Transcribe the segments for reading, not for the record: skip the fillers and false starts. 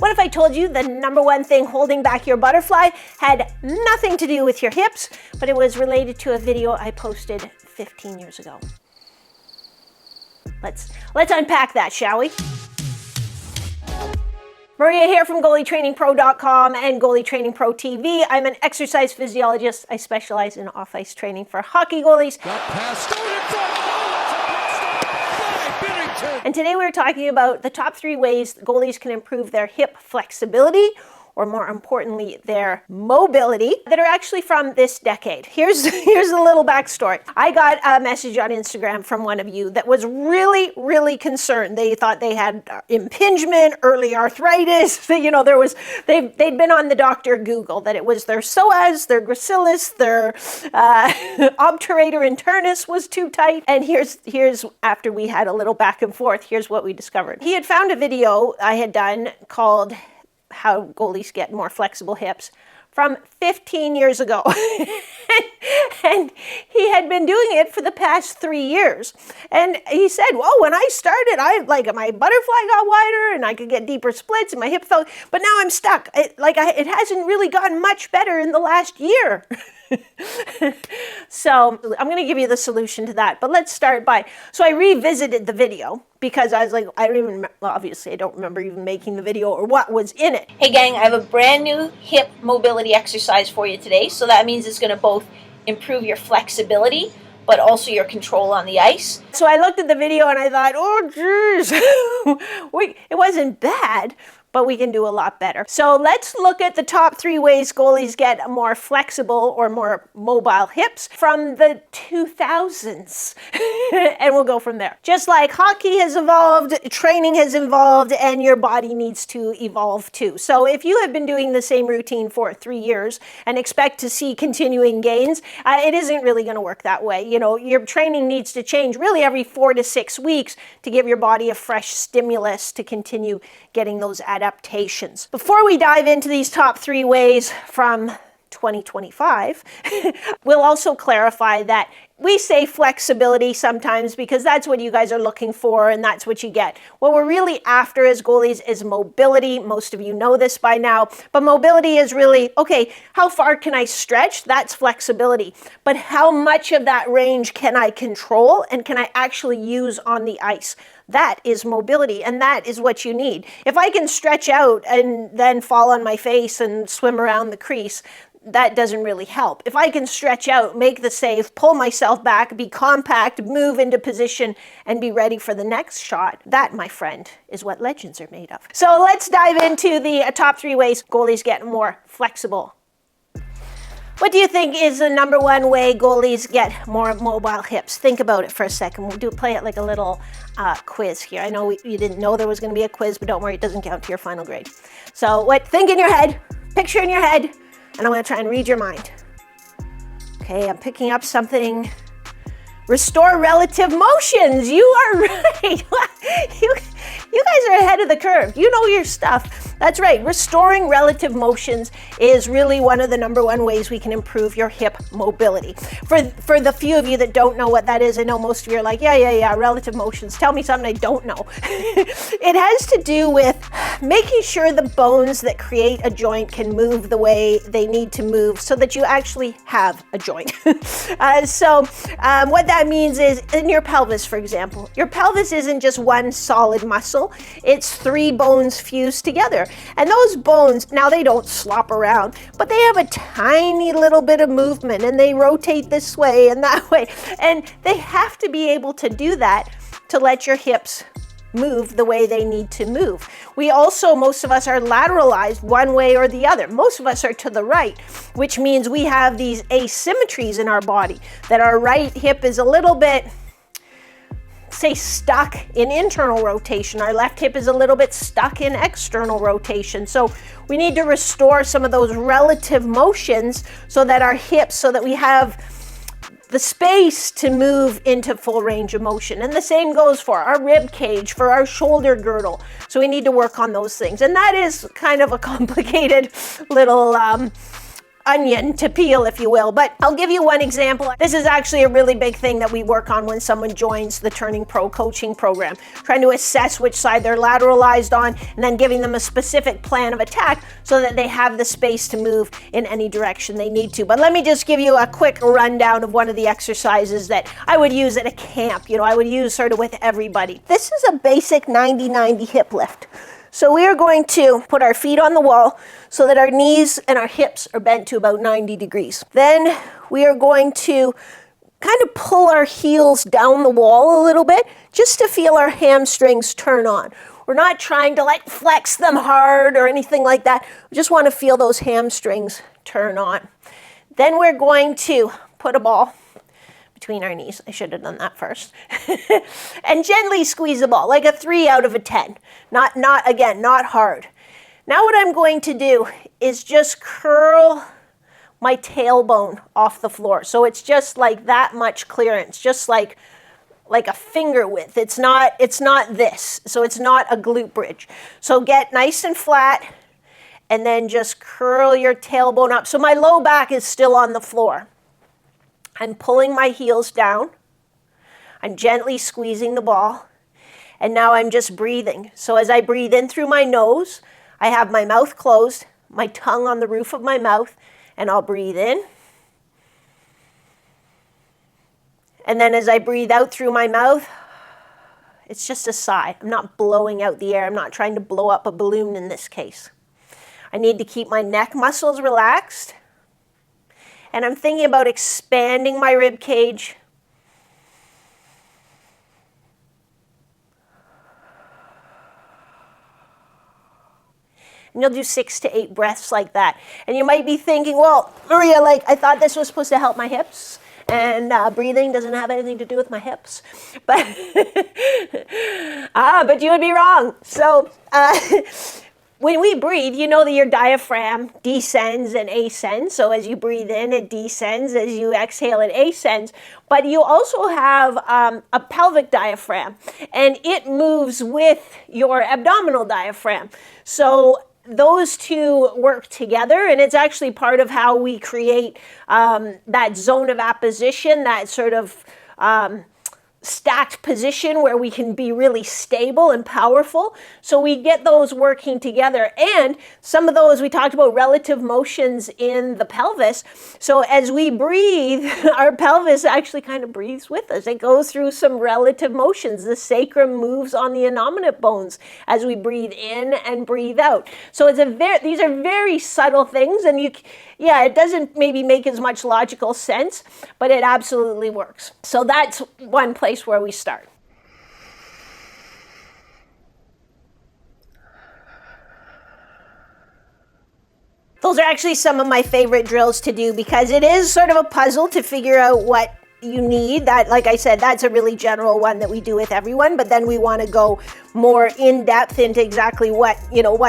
What if I told you the number one thing holding back your butterfly had nothing to do with your hips, but it was related to a video I posted 15 years ago? Let's unpack that, shall we? Maria here from GoalieTrainingPro.com and Goalie Training Pro TV. I'm an exercise physiologist. I specialize in off-ice training for hockey goalies. And today we're talking about the top 3 ways goalies can improve their hip flexibility, or more importantly, their mobility, that are actually from this decade. Here's a little backstory. I got a message on Instagram from one of you that was really, really concerned. They thought they had impingement, early arthritis. They'd been on the doctor Google, that it was their psoas, their gracilis, their obturator internus was too tight. And here's after we had a little back and forth, here's what we discovered. He had found a video I had done called How Goalies Get More Flexible Hips from 15 years ago. and he had been doing it for the past 3 years. And he said, well, when I started, my butterfly got wider and I could get deeper splits and my hip felt, but now I'm stuck. It hasn't really gotten much better in the last year. So I'm going to give you the solution to that, but let's start so I revisited the video because I was like, obviously I don't remember even making the video or what was in it. Hey gang, I have a brand new hip mobility exercise for you today. So that means it's going to both improve your flexibility, but also your control on the ice. So I looked at the video and I thought, oh geez, it wasn't bad, but we can do a lot better. So let's look at the top 3 ways goalies get more flexible or more mobile hips from the 2000s. And we'll go from there. Just like hockey has evolved, training has evolved, and your body needs to evolve too. So if you have been doing the same routine for 3 years and expect to see continuing gains, it isn't really gonna work that way. Your training needs to change really every 4 to 6 weeks to give your body a fresh stimulus to continue getting those adaptations. Before we dive into these top 3 ways from 2025, we'll also clarify that we say flexibility sometimes because that's what you guys are looking for and that's what you get. What we're really after as goalies is mobility. Most of you know this by now, but mobility is really, okay, how far can I stretch? That's flexibility. But how much of that range can I control and can I actually use on the ice? That is mobility, and that is what you need. If I can stretch out and then fall on my face and swim around the crease, that doesn't really help. If I can stretch out, make the save, pull myself back, be compact, move into position, and be ready for the next shot, that, my friend, is what legends are made of. So let's dive into the top 3 ways goalies get more flexible. What do you think is the number 1 way goalies get more mobile hips? Think about it for a second. We'll play it like a little quiz here. I know you didn't know there was going to be a quiz, but don't worry, it doesn't count to your final grade. So think in your head, picture in your head, and I'm going to try and read your mind. Okay, I'm picking up something. Restore relative motions. You are right. You guys are ahead of the curve. You know your stuff. That's right. Restoring relative motions is really one of the number 1 ways we can improve your hip mobility. For the few of you that don't know what that is, I know most of you are like, yeah, relative motions. Tell me something I don't know. It has to do with making sure the bones that create a joint can move the way they need to move so that you actually have a joint. What that means is in your pelvis, for example, your pelvis isn't just one solid muscle. It's 3 bones fused together. And those bones, now they don't slop around, but they have a tiny little bit of movement and they rotate this way and that way. And they have to be able to do that to let your hips move the way they need to move. We also, most of us are lateralized one way or the other. Most of us are to the right, which means we have these asymmetries in our body, that our right hip is a little bit, say, stuck in internal rotation. Our left hip is a little bit stuck in external rotation. So we need to restore some of those relative motions so that we have the space to move into full range of motion. And the same goes for our rib cage, for our shoulder girdle. So we need to work on those things. And that is kind of a complicated little onion to peel, if you will. But I'll give you one example. This is actually a really big thing that we work on when someone joins the Turning Pro coaching program, trying to assess which side they're lateralized on, and then giving them a specific plan of attack so that they have the space to move in any direction they need to. But let me just give you a quick rundown of one of the exercises that I would use at a camp. You know, I would use sort of with everybody. This is a basic 90-90 hip lift. So we are going to put our feet on the wall so that our knees and our hips are bent to about 90 degrees. Then we are going to kind of pull our heels down the wall a little bit just to feel our hamstrings turn on. We're not trying to like flex them hard or anything like that. We just want to feel those hamstrings turn on. Then we're going to put a ball between our knees. I should have done that first. And gently squeeze the ball, like a 3 out of a 10. Not hard. Now what I'm going to do is just curl my tailbone off the floor. So it's just like that much clearance, just like a finger width. It's not this. So it's not a glute bridge. So get nice and flat and then just curl your tailbone up. So my low back is still on the floor. I'm pulling my heels down. I'm gently squeezing the ball. And now I'm just breathing. So as I breathe in through my nose, I have my mouth closed, my tongue on the roof of my mouth, and I'll breathe in. And then as I breathe out through my mouth, it's just a sigh. I'm not blowing out the air. I'm not trying to blow up a balloon in this case. I need to keep my neck muscles relaxed. And I'm thinking about expanding my rib cage. And you'll do 6 to 8 breaths like that. And you might be thinking, well, Maria, like I thought this was supposed to help my hips. And breathing doesn't have anything to do with my hips. But, but you would be wrong. So, when we breathe, you know that your diaphragm descends and ascends. So as you breathe in, it descends. As you exhale, it ascends. But you also have a pelvic diaphragm, and it moves with your abdominal diaphragm. So those two work together, and it's actually part of how we create that zone of apposition, that sort of stacked position where we can be really stable and powerful. So we get those working together. And some of those, we talked about relative motions in the pelvis. So as we breathe, our pelvis actually kind of breathes with us. It goes through some relative motions. The sacrum moves on the innominate bones as we breathe in and breathe out. So it's these are very subtle things, and it doesn't maybe make as much logical sense, but it absolutely works. So that's one place where we start. Those are actually some of my favorite drills to do because it is sort of a puzzle to figure out what you need. That, like I said, that's a really general one that we do with everyone, but then we want to go more in depth into exactly what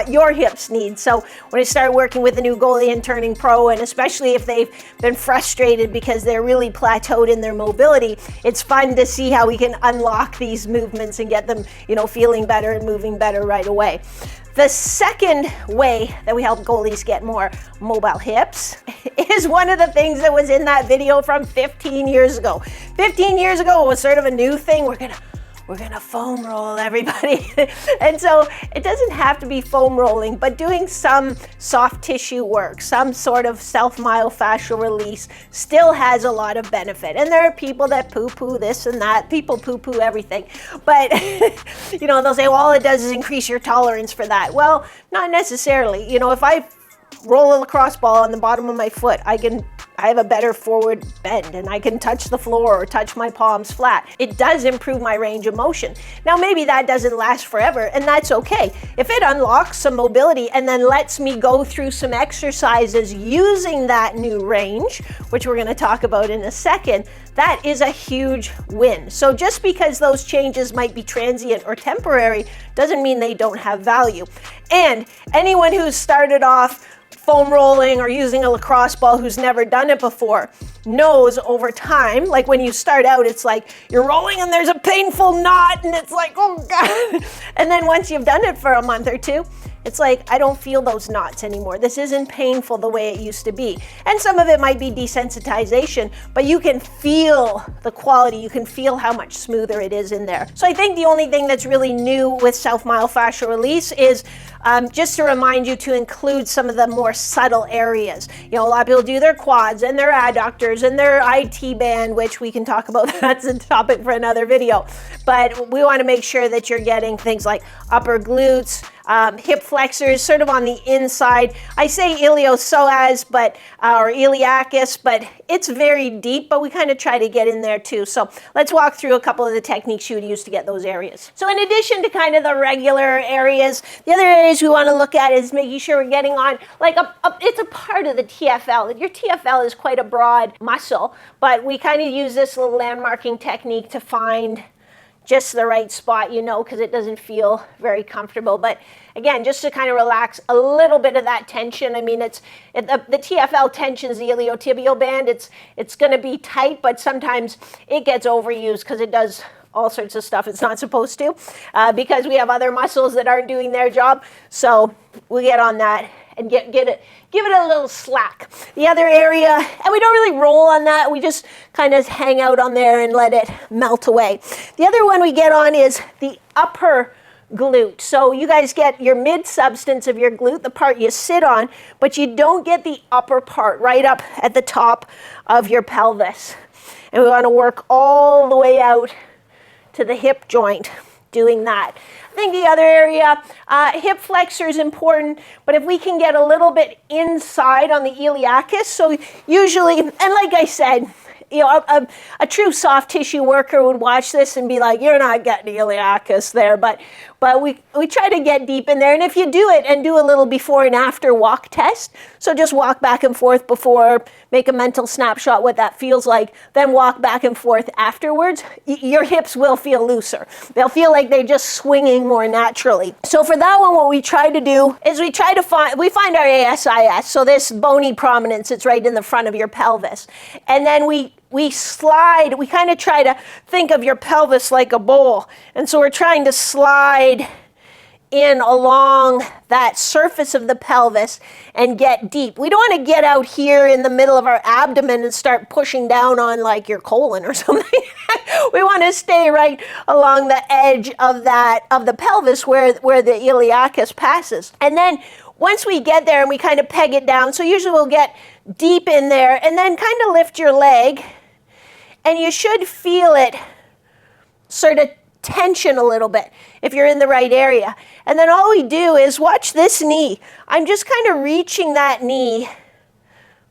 your hips need. So when I start working with a new goalie and turning pro, and especially if they've been frustrated because they're really plateaued in their mobility, it's fun to see how we can unlock these movements and get them, feeling better and moving better right away. The second way that we help goalies get more mobile hips is one of the things that was in that video from 15 years ago. 15 years ago, it was sort of a new thing. We're gonna foam roll, everybody. And so it doesn't have to be foam rolling, but doing some soft tissue work, some sort of self-myofascial release still has a lot of benefit. And there are people that poo-poo this and that. People poo-poo everything. But, they'll say, well, all it does is increase your tolerance for that. Well, not necessarily. If I roll a lacrosse ball on the bottom of my foot, I have a better forward bend and I can touch the floor or touch my palms flat. It does improve my range of motion. Now maybe that doesn't last forever, and that's okay. If it unlocks some mobility and then lets me go through some exercises using that new range, which we're going to talk about in a second, that is a huge win. So just because those changes might be transient or temporary doesn't mean they don't have value. And anyone who's started off foam rolling or using a lacrosse ball who's never done it before knows over time, like when you start out, it's like you're rolling and there's a painful knot and it's like, oh God. And then once you've done it for a month or two, it's like I don't feel those knots anymore. This isn't painful the way it used to be. And some of it might be desensitization, but you can feel the quality. You can feel how much smoother it is in there. So I think the only thing that's really new with self-myofascial release is just to remind you to include some of the more subtle areas. You know, a lot of people do their quads and their adductors and their IT band, which we can talk about. That's a topic for another video. But we want to make sure that you're getting things like upper glutes, hip flexors, sort of on the inside. I say iliopsoas, but or iliacus, but it's very deep, but we kind of try to get in there too. So let's walk through a couple of the techniques you would use to get those areas. So in addition to kind of the regular areas, the other areas we want to look at is making sure we're getting on, like it's a part of the TFL. Your TFL is quite a broad muscle, but we kind of use this little landmarking technique to find just the right spot, you know, because it doesn't feel very comfortable. But again, just to kind of relax a little bit of that tension. I mean, the TFL tensions the iliotibial band. It's going to be tight, but sometimes it gets overused because it does all sorts of stuff it's not supposed to, because we have other muscles that aren't doing their job. So we get on that and give it a little slack. The other area, and we don't really roll on that, we just kind of hang out on there and let it melt away. The other one we get on is the upper glute. So you guys get your mid substance of your glute, the part you sit on, but you don't get the upper part right up at the top of your pelvis. And we want to work all the way out to the hip joint doing that. I think the other area, hip flexor is important, but if we can get a little bit inside on the iliacus, so usually, and like I said, you know, a true soft tissue worker would watch this and be like, you're not getting iliacus there, but we try to get deep in there. And if you do it and do a little before and after walk test, so just walk back and forth before, make a mental snapshot what that feels like, then walk back and forth afterwards, your hips will feel looser. They'll feel like they're just swinging more naturally. So for that one, what we try to do is we find our ASIS, so this bony prominence, it's right in the front of your pelvis. And then we slide, we kind of try to think of your pelvis like a bowl. And so we're trying to slide in along that surface of the pelvis and get deep. We don't want to get out here in the middle of our abdomen and start pushing down on like your colon or something. We want to stay right along the edge of the pelvis where the iliacus passes. And then once we get there and we kind of peg it down, so usually we'll get deep in there and then kind of lift your leg, and you should feel it sort of tension a little bit if you're in the right area. And then all we do is watch this knee. I'm just kind of reaching that knee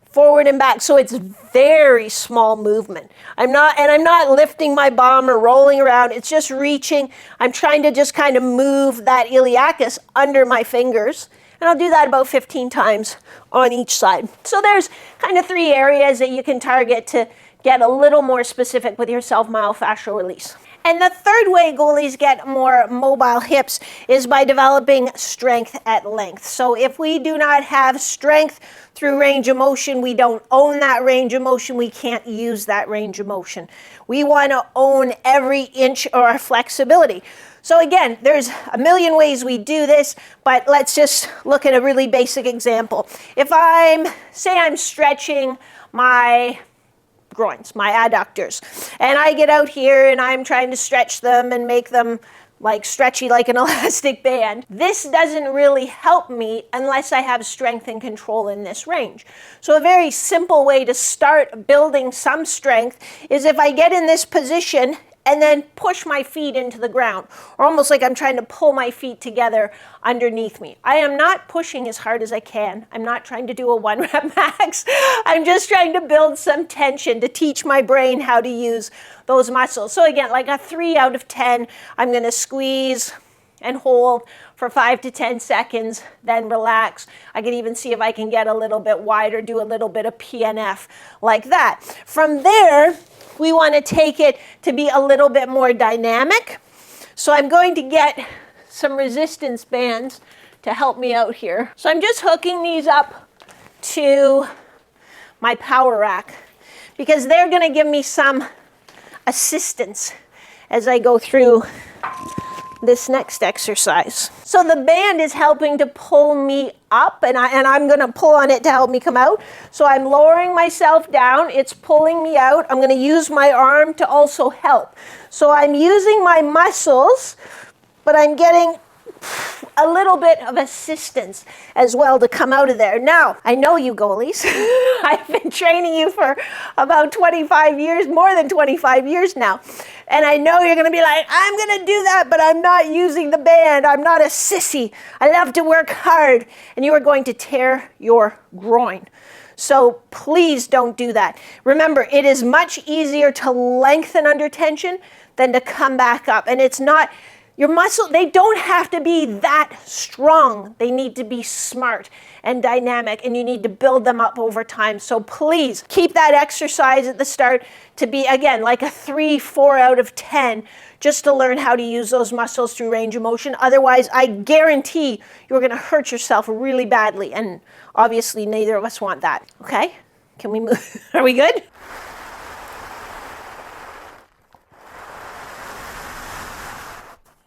forward and back. So it's very small movement. I'm not lifting my bum or rolling around. It's just reaching. I'm trying to just kind of move that iliacus under my fingers. And I'll do that about 15 times on each side. So there's kind of 3 areas that you can target to get a little more specific with your self-myofascial release. And the third way goalies get more mobile hips is by developing strength at length. So if we do not have strength through range of motion, we don't own that range of motion, we can't use that range of motion. We want to own every inch of our flexibility. So again, there's a million ways we do this, but let's just look at a really basic example. If I'm stretching my groins, my adductors, and I get out here and I'm trying to stretch them and make them like stretchy like an elastic band. This doesn't really help me unless I have strength and control in this range. So a very simple way to start building some strength is if I get in this position and then push my feet into the ground, or almost like I'm trying to pull my feet together underneath me. I am not pushing as hard as I can. I'm not trying to do a 1 rep max. I'm just trying to build some tension to teach my brain how to use those muscles. So again, like a 3 out of 10, I'm going to squeeze and hold for 5 to 10 seconds, then relax. I can even see if I can get a little bit wider, do a little bit of PNF like that. From there, we want to take it to be a little bit more dynamic. So I'm going to get some resistance bands to help me out here. So I'm just hooking these up to my power rack because they're going to give me some assistance as I go through this next exercise. So the band is helping to pull me up, and I'm going to pull on it to help me come out. So I'm lowering myself down. It's pulling me out. I'm going to use my arm to also help. So I'm using my muscles, but I'm getting a little bit of assistance as well to come out of there. Now, I know you goalies. I've been training you for about 25 years, more than 25 years now. And I know you're going to be like, I'm going to do that, but I'm not using the band. I'm not a sissy. I love to work hard. And you are going to tear your groin. So please don't do that. Remember, it is much easier to lengthen under tension than to come back up. And it's not... Your muscle, they don't have to be that strong. They need to be smart and dynamic, and you need to build them up over time. So please keep that exercise at the start to be, again, like a 3, 4 out of 10, just to learn how to use those muscles through range of motion. Otherwise, I guarantee you're going to hurt yourself really badly, and obviously neither of us want that. Okay? Can we move? Are we good?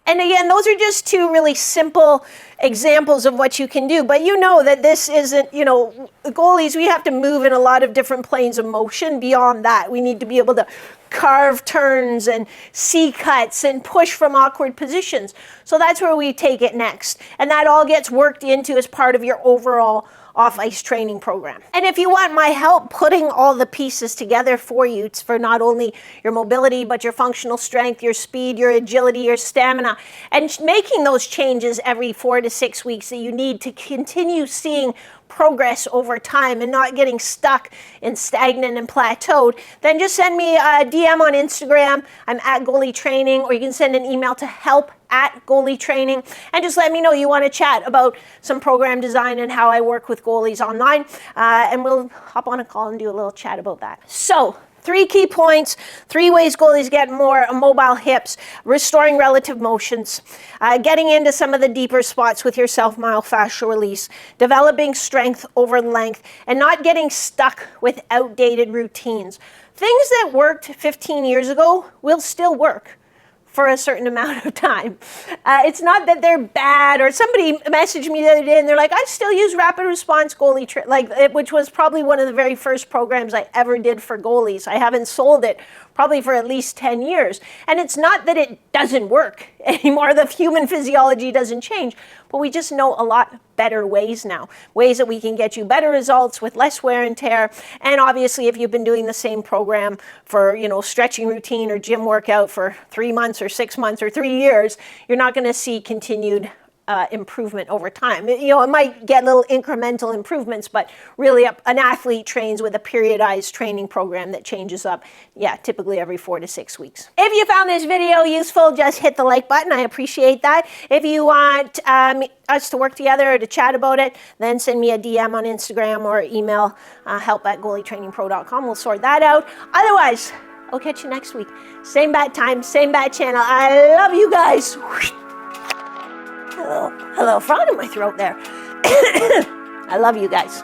And again, those are just two really simple examples of what you can do. But you know that this isn't, goalies, we have to move in a lot of different planes of motion beyond that. We need to be able to carve turns and see cuts and push from awkward positions. So that's where we take it next. And that all gets worked into as part of your overall off-ice training program. And if you want my help putting all the pieces together for you, it's for not only your mobility, but your functional strength, your speed, your agility, your stamina, and making those changes every 4 to 6 weeks that you need to continue seeing progress over time and not getting stuck and stagnant and plateaued, then just send me a DM on Instagram. I'm at Goalie Training, or you can send an email to help@Goalie Training, and just let me know you want to chat about some program design and how I work with goalies online, and we'll hop on a call and do a little chat about that. So 3 key points, 3 ways goalies get more mobile hips, restoring relative motions, getting into some of the deeper spots with your self-myofascial release, developing strength over length, and not getting stuck with outdated routines. Things that worked 15 years ago will still work for a certain amount of time. It's not that they're bad, or somebody messaged me the other day and they're like, I still use rapid response goalie, which was probably one of the very first programs I ever did for goalies. I haven't sold it probably for at least 10 years. And it's not that it doesn't work anymore. The human physiology doesn't change, but we just know a lot better ways now, ways that we can get you better results with less wear and tear. And obviously, if you've been doing the same program for, stretching routine or gym workout for 3 months or 6 months or 3 years, you're not going to see continued improvement over time. It might get little incremental improvements, but really an athlete trains with a periodized training program that changes up, typically every 4 to 6 weeks. If you found this video useful, just hit the like button. I appreciate that. If you want us to work together or to chat about it, then send me a DM on Instagram or email help@goalietrainingpro.com. We'll sort that out. Otherwise, I'll catch you next week. Same bat time, same bat channel. I love you guys. Hello, frog in my throat there. I love you guys.